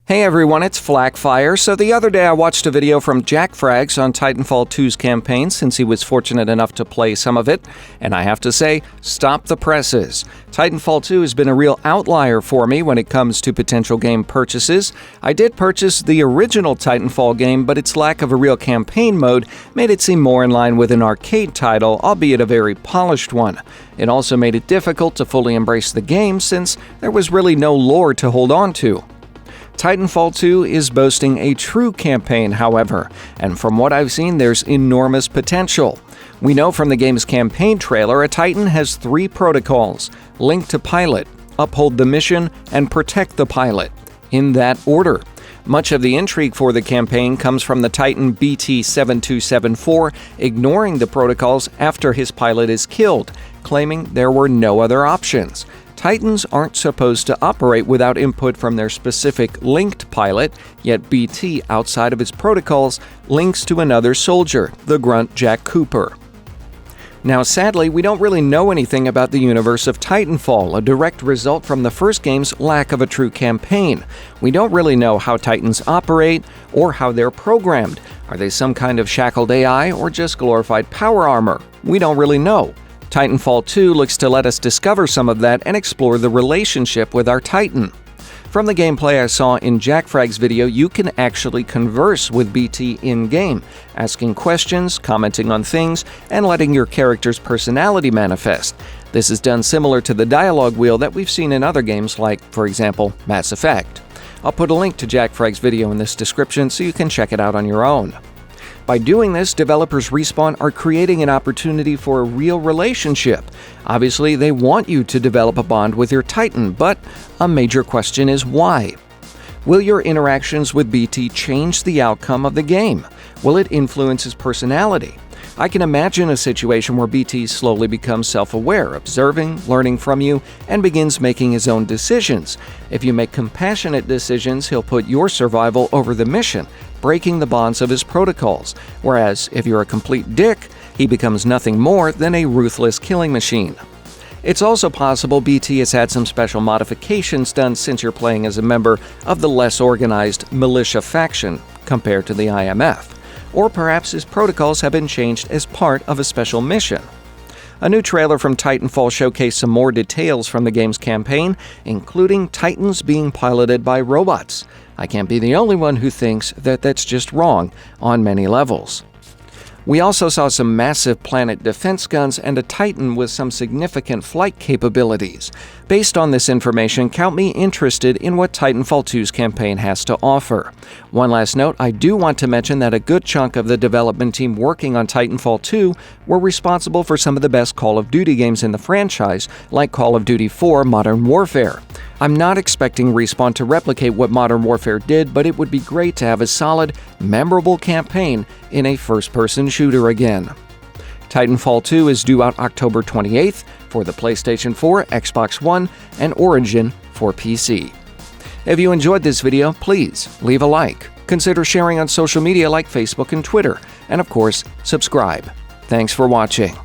Hey everyone, it's Flackfire. So the other day I watched a video from JackFrags on Titanfall 2's campaign since he was fortunate enough to play some of it, and I have to say, stop the presses. Titanfall 2 has been a real outlier for me when it comes to potential game purchases. I did purchase the original Titanfall game, but its lack of a real campaign mode made it seem more in line with an arcade title, albeit a very polished one. It also made it difficult to fully embrace the game since there was really no lore to hold on to. Titanfall 2 is boasting a true campaign, however, and from what I've seen, there's enormous potential. We know from the game's campaign trailer a Titan has 3 protocols: link to pilot, uphold the mission, and protect the pilot, in that order. Much of the intrigue for the campaign comes from the Titan BT-7274 ignoring the protocols after his pilot is killed, claiming there were no other options. Titans aren't supposed to operate without input from their specific linked pilot, yet BT, outside of its protocols, links to another soldier, the grunt Jack Cooper. Now, sadly, we don't really know anything about the universe of Titanfall, a direct result from the first game's lack of a true campaign. We don't really know how Titans operate or how they're programmed. Are they some kind of shackled AI or just glorified power armor? We don't really know. Titanfall 2 looks to let us discover some of that and explore the relationship with our Titan. From the gameplay I saw in JackFrags' video, you can actually converse with BT in-game, asking questions, commenting on things, and letting your character's personality manifest. This is done similar to the dialogue wheel that we've seen in other games like, for example, Mass Effect. I'll put a link to JackFrags' video in this description so you can check it out on your own. By doing this, developers Respawn are creating an opportunity for a real relationship. Obviously, they want you to develop a bond with your Titan, but a major question is why? Will your interactions with BT change the outcome of the game? Will it influence his personality? I can imagine a situation where BT slowly becomes self-aware, observing, learning from you, and begins making his own decisions. If you make compassionate decisions, he'll put your survival over the mission, breaking the bonds of his protocols. Whereas, if you're a complete dick, he becomes nothing more than a ruthless killing machine. It's also possible BT has had some special modifications done since you're playing as a member of the less organized militia faction compared to the IMF. Or perhaps his protocols have been changed as part of a special mission. A new trailer from Titanfall showcased some more details from the game's campaign, including Titans being piloted by robots. I can't be the only one who thinks that that's just wrong on many levels. We also saw some massive planet defense guns and a Titan with some significant flight capabilities. Based on this information, count me interested in what Titanfall 2's campaign has to offer. One last note, I do want to mention that a good chunk of the development team working on Titanfall 2 were responsible for some of the best Call of Duty games in the franchise, like Call of Duty 4 Modern Warfare. I'm not expecting Respawn to replicate what Modern Warfare did, but it would be great to have a solid, memorable campaign in a first-person shooter again. Titanfall 2 is due out October 28th for the PlayStation 4, Xbox One, and Origin for PC. If you enjoyed this video, please leave a like, consider sharing on social media like Facebook and Twitter, and of course, subscribe. Thanks for watching.